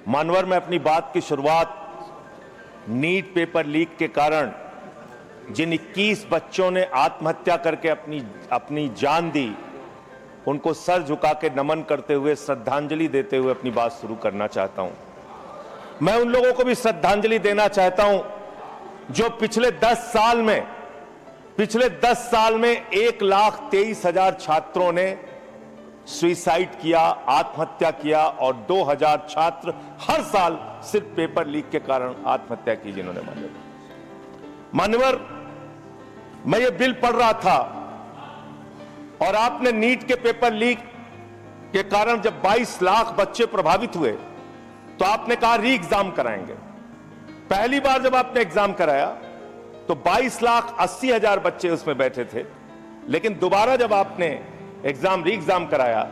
मानवर में अपनी बात की शुरुआत नीट पेपर लीक के कारण जिन 21 बच्चों ने आत्महत्या करके अपनी जान दी, उनको सर झुका के नमन करते हुए, श्रद्धांजलि देते हुए अपनी बात शुरू करना चाहता हूं। मैं उन लोगों को भी श्रद्धांजलि देना चाहता हूं जो पिछले 10 साल में 1,23,000 छात्रों ने सुसाइड किया, आत्महत्या किया, और 2,000 छात्र हर साल सिर्फ पेपर लीक के कारण आत्महत्या की जिन्होंने मान्यवर, मैं ये बिल पढ़ रहा था और आपने नीट के पेपर लीक के कारण जब 22 लाख बच्चे प्रभावित हुए तो आपने कहा री एग्जाम कराएंगे। पहली बार जब आपने एग्जाम कराया तो 22,80,000 बच्चे उसमें बैठे थे, लेकिन दोबारा जब आपने री एग्जाम कराया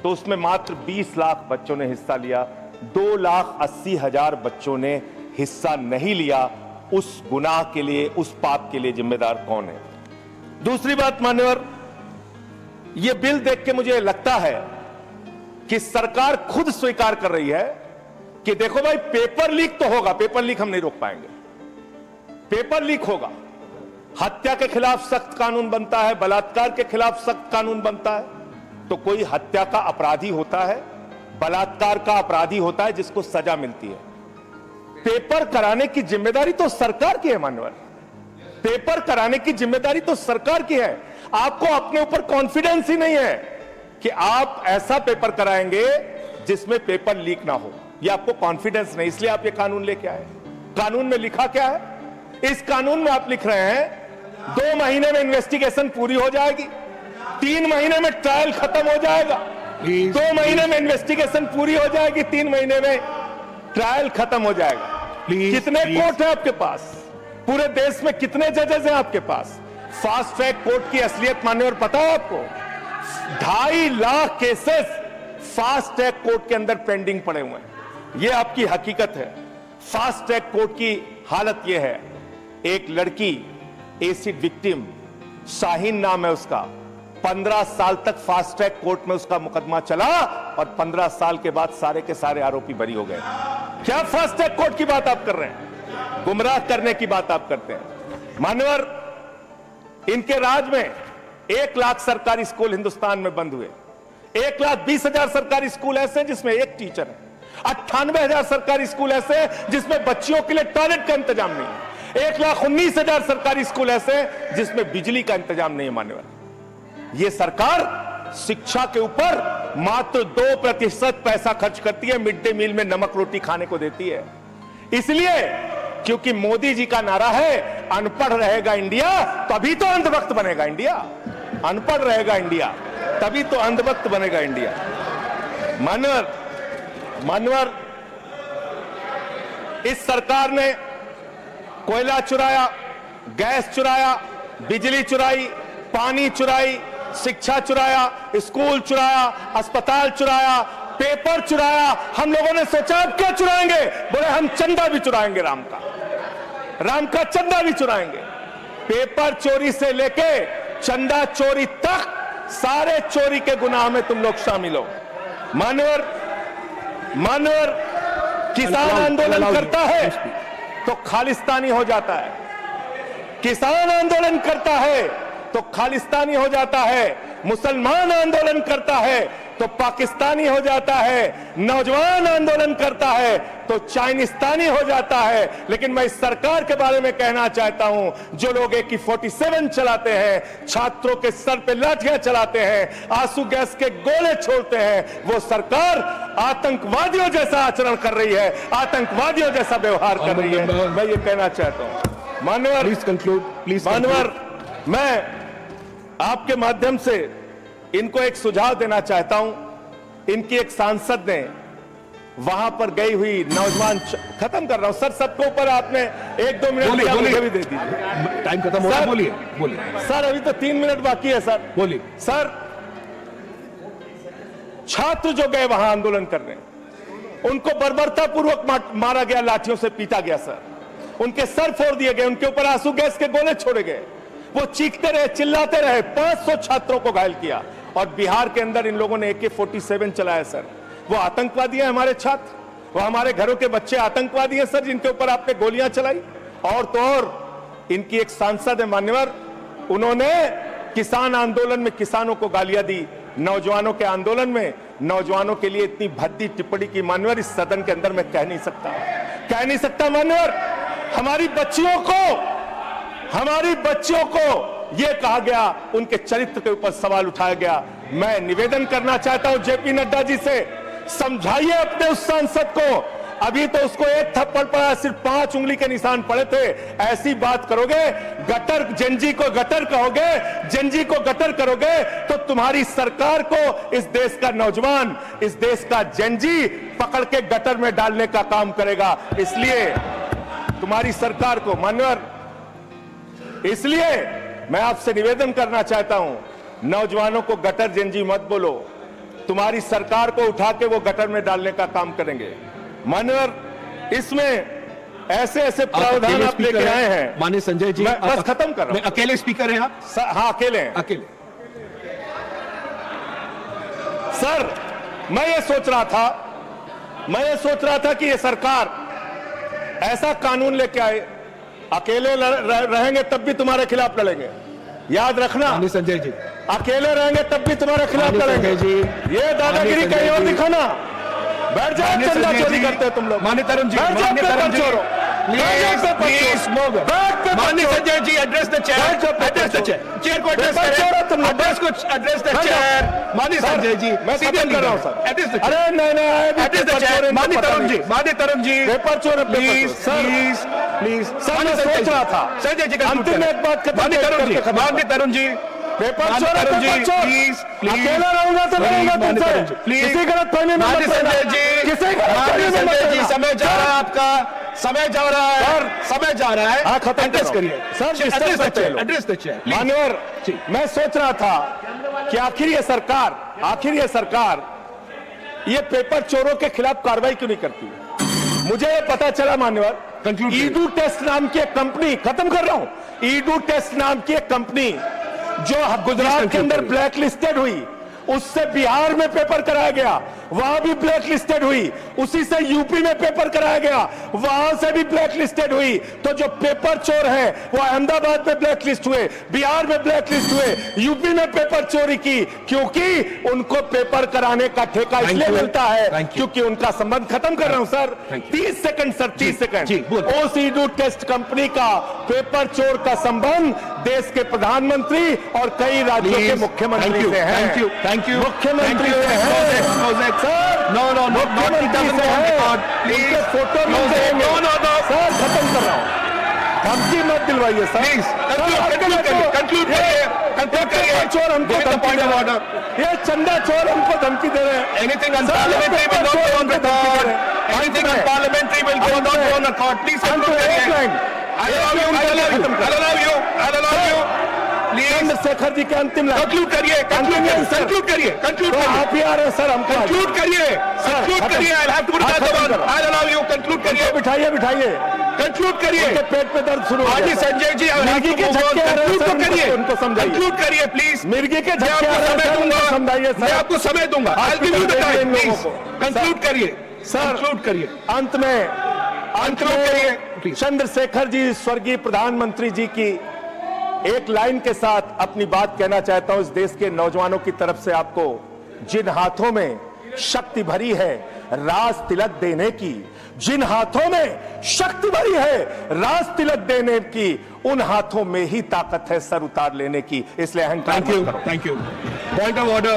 तो उसमें मात्र 20 लाख बच्चों ने हिस्सा लिया। 2,80,000 बच्चों ने हिस्सा नहीं लिया। उस गुनाह के लिए, उस पाप के लिए जिम्मेदार कौन है? दूसरी बात मान्यवर, यह बिल देख के मुझे लगता है कि सरकार खुद स्वीकार कर रही है कि देखो भाई, पेपर लीक तो होगा, पेपर लीक हम नहीं रोक पाएंगे, पेपर लीक होगा। हत्या के खिलाफ सख्त कानून बनता है, बलात्कार के खिलाफ सख्त कानून बनता है। तो कोई हत्या का अपराधी होता है, बलात्कार का अपराधी होता है जिसको सजा मिलती है। पेपर कराने की जिम्मेदारी तो सरकार की है मान्यवर, पेपर कराने की जिम्मेदारी तो सरकार की है। आपको अपने ऊपर कॉन्फिडेंस ही नहीं है कि आप ऐसा पेपर कराएंगे जिसमें पेपर लीक ना हो। यह आपको कॉन्फिडेंस नहीं, इसलिए आप ये कानून लेके आए। कानून में लिखा क्या है? इस कानून में आप लिख रहे हैं 2 महीने में इन्वेस्टिगेशन पूरी हो जाएगी, 3 महीने में ट्रायल खत्म हो जाएगा। 2 महीने में इन्वेस्टिगेशन पूरी हो जाएगी, 3 महीने में ट्रायल खत्म हो जाएगा। कितने कोर्ट है आपके पास? पूरे देश में कितने जजेस हैं आपके पास? फास्ट ट्रैक कोर्ट की असलियत मान्यवर पता है आपको? 2.5 lakh cases fast track court के अंदर पेंडिंग पड़े हुए हैं। यह आपकी हकीकत है। फास्ट ट्रैक कोर्ट की हालत यह है, एक लड़की एसिड विक्टिम, शाहीन नाम है उसका, 15 साल तक फास्ट ट्रैक कोर्ट में उसका मुकदमा चला और 15 साल के बाद सारे के सारे आरोपी बरी हो गए। क्या फास्ट ट्रैक कोर्ट की बात आप कर रहे हैं? गुमराह करने की बात आप करते हैं मान्यवर। इनके राज में 1 लाख सरकारी स्कूल हिंदुस्तान में बंद हुए। 1,20,000 सरकारी स्कूल ऐसे जिसमें एक टीचर है। 98,000 सरकारी स्कूल ऐसे जिसमें बच्चियों के लिए टॉयलेट का इंतजाम नहीं है। 1,19,000 सरकारी स्कूल ऐसे जिसमें बिजली का इंतजाम नहीं है मान्यवर। यह सरकार शिक्षा के ऊपर मात्र 2% पैसा खर्च करती है, मिड डे मील में नमक रोटी खाने को देती है। इसलिए क्योंकि मोदी जी का नारा है अनपढ़ रहेगा इंडिया तभी तो अंधभक्त बनेगा इंडिया। अनपढ़ रहेगा इंडिया तभी तो अंधभक्त बनेगा इंडिया। मानवर, इस सरकार ने कोयला चुराया, गैस चुराया, बिजली चुराई, पानी चुराई, शिक्षा चुराया, स्कूल चुराया, अस्पताल चुराया, पेपर चुराया। हम लोगों ने सोचा अब क्या चुराएंगे? बोले हम चंदा भी चुराएंगे, राम का चंदा भी चुराएंगे। पेपर चोरी से लेके चंदा चोरी तक सारे चोरी के गुनाह में तुम लोग शामिल हो। मानवर, किसान आंदोलन करता है तो खालिस्तानी हो जाता है। किसान आंदोलन करता है तो खालिस्तानी हो जाता है। मुसलमान आंदोलन करता है तो पाकिस्तानी हो जाता है। नौजवान आंदोलन करता है तो चाइनिस्तानी हो जाता है। लेकिन मैं इस सरकार के बारे में कहना चाहता हूं, जो लोग AK-47 चलाते हैं, छात्रों के सर पे लाठियां चलाते हैं, आंसू गैस के गोले छोड़ते हैं, वो सरकार आतंकवादियों जैसा आचरण कर रही है, आतंकवादियों जैसा व्यवहार कर रही है। मैं ये कहना चाहता हूं मान्यवर। प्लीज कंक्लूड, प्लीज मान्यवर, मैं आपके माध्यम से इनको एक सुझाव देना चाहता हूं। इनकी एक सांसद ने वहां पर गई हुई नौजवान, खत्म कर रहा हूं सर, सबके ऊपर आपने 1-2 मिनट मुझे भी दे दीजिए। टाइम खत्म हो रहा है, बोलिए सर। अभी तो 3 मिनट बाकी है सर। बोलिए सर। छात्र जो गए वहां आंदोलन करने, उनको बर्बरतापूर्वक मारा गया, लाठियों से पीटा गया सर। उनके सर फोड़ दिए गए, उनके ऊपर आंसू गैस के गोले छोड़े गए। वो चीखते रहे, चिल्लाते रहे, 500 छात्रों को घायल किया। और बिहार के अंदर इन लोगों ने AK-47 चलाया सर। वो आतंकवादी है हमारे छात्र। वो हमारे घरों के बच्चे आतंकवादी हैं सर, जिनके ऊपर आपने गोलियां चलाई। और तो और इनकी एक सांसद है मान्यवर, उन्होंने किसान आंदोलन में किसानों को गालियां दी, नौजवानों के आंदोलन में नौजवानों के लिए इतनी भद्दी टिप्पणी की मान्यवर, इस सदन के अंदर मैं कह नहीं सकता मान्यवर। हमारी बच्चियों को यह कहा गया, उनके चरित्र के ऊपर सवाल उठाया गया। मैं निवेदन करना चाहता हूं जेपी नड्डा जी से, समझाइए अपने उस सांसद को। अभी तो उसको एक थप्पड़ पड़ा, सिर्फ 5 उंगली के निशान पड़े थे। ऐसी बात करोगे, गटर जेनजी को गटर कहोगे, जेनजी को गटर करोगे, तो तुम्हारी सरकार को इस देश का नौजवान, इस देश का जेनजी पकड़ के गटर में डालने का काम करेगा। इसलिए तुम्हारी सरकार को मान्यवर, इसलिए मैं आपसे निवेदन करना चाहता हूं, नौजवानों को गटर जेनजी मत बोलो। तुम्हारी सरकार को उठा के वो गटर में डालने का काम करेंगे मान्यवर। इसमें ऐसे प्रावधान आप लेके आए हैं। माननीय संजय जी, मैं बस खत्म कर रहा हूं। अकेले स्पीकर हैं आप? हाँ, अकेले हैं। अकेले। सर, मैं ये सोच रहा था कि ये सरकार ऐसा कानून लेके आए, अकेले रहेंगे तब भी तुम्हारे खिलाफ लड़ेंगे, याद रखना। माननीय संजय जी, अकेले रहेंगे तब भी तुम्हारे खिलाफ लड़ेंगे। ये दादागिरी कहीं और दिखाना। बैठ जाओ, चंदा चोरी करते हो तुम लोग। माननीय तरुण जी, माननीय Sanjay ji, address the chair, chair को एड्रेस करें, एड्रेस द चेयर। माननीय संजय जी, मैं खत्म कर रहा हूं सर। Address the chair. अरे नहीं, एड्रेस द चेयर। माननीय तरुण जी, पेपर चोर, प्लीज। सर, मैं सोच रहा था संजय जी, अंतिम एक बात खत्म। माननीय तरुण जी, पेपर चोर, प्लीज। अकेला रहूंगा तो लड़ूंगा तुमसे। किसी गलतफहमी में मत रहना। संजय जी, समय जा रहा है आपका, समय जा रहा है। खत्म एड्रेस करिए सर, एड्रेस द चेयर। मान्यवर, मैं सोच रहा था कि आखिर ये सरकार ये पेपर चोरों के खिलाफ कार्रवाई क्यों नहीं करती। मुझे ये पता चला मान्यवर, ईडू टेस्ट नाम की एक कंपनी, खत्म कर रहा हूं, ईडू टेस्ट नाम की एक कंपनी जो गुजरात के अंदर ब्लैक लिस्टेड हुई, उससे बिहार में पेपर कराया गया, वहां भी ब्लैक लिस्टेड हुई। उसी से यूपी में पेपर कराया गया, वहां से भी ब्लैक लिस्टेड हुई। तो जो पेपर चोर है वो अहमदाबाद में ब्लैक लिस्ट हुए, बिहार में ब्लैक लिस्ट हुए, यूपी में पेपर चोरी की, क्योंकि उनको पेपर कराने का ठेका इसलिए मिलता है क्योंकि उनका संबंध। खत्म कर रहा हूं सर, 30 सेकंड सर, 30 सेकंड। उस ईडू टेस्ट कंपनी का पेपर चोर का संबंध देश के प्रधानमंत्री और कई राज्यों के मुख्यमंत्री से है। मुख्यमंत्री से है सर, मुख्यमंत्री से है। प्लीज फोटो सर, खत्म कर रहा हूं, धमकी मत दिलवाइए सर। कंक्लूड करिए। चोर हमको धमकी दे रहे हैं, ये चंदा चोर हमको धमकी दे रहे हैं। Anything unparliamentary will not go on record. Anything unparliamentary will not go on record. Please conclude करिए। I'll allow you. Chandrashekhar ji के अंतिम लाइन कंक्लूड करिए। आप ही आ रहे हैं सर, हम कंक्लूड करिए। I'll have to put that one. I'll allow you. Conclude करिए। बिठाइए कंक्लूड करिए। पेट पे दर्द शुरू हो गया। संजय जी, मिर्गी के झटके आ रहे हैं सर, करिए, उनको समझाइए। कंक्लूड करिए प्लीज। मिर्गी के झटके आ रहे हैं सर, समझाइए सर। मैं आपको समय दूंगा। I'll give you the time, please. Conclude करिए सर, कंक्लूड करिए। अंत में चंद्रशेखर जी, स्वर्गीय प्रधानमंत्री जी की एक लाइन के साथ अपनी बात कहना चाहता हूं। इस देश के नौजवानों की तरफ से आपको, जिन हाथों में शक्ति भरी है राज तिलक देने की, जिन हाथों में शक्ति भरी है राज तिलक देने की, उन हाथों में ही ताकत है सर उतार लेने की। इसलिए अहंकार। Thank you. Point of order.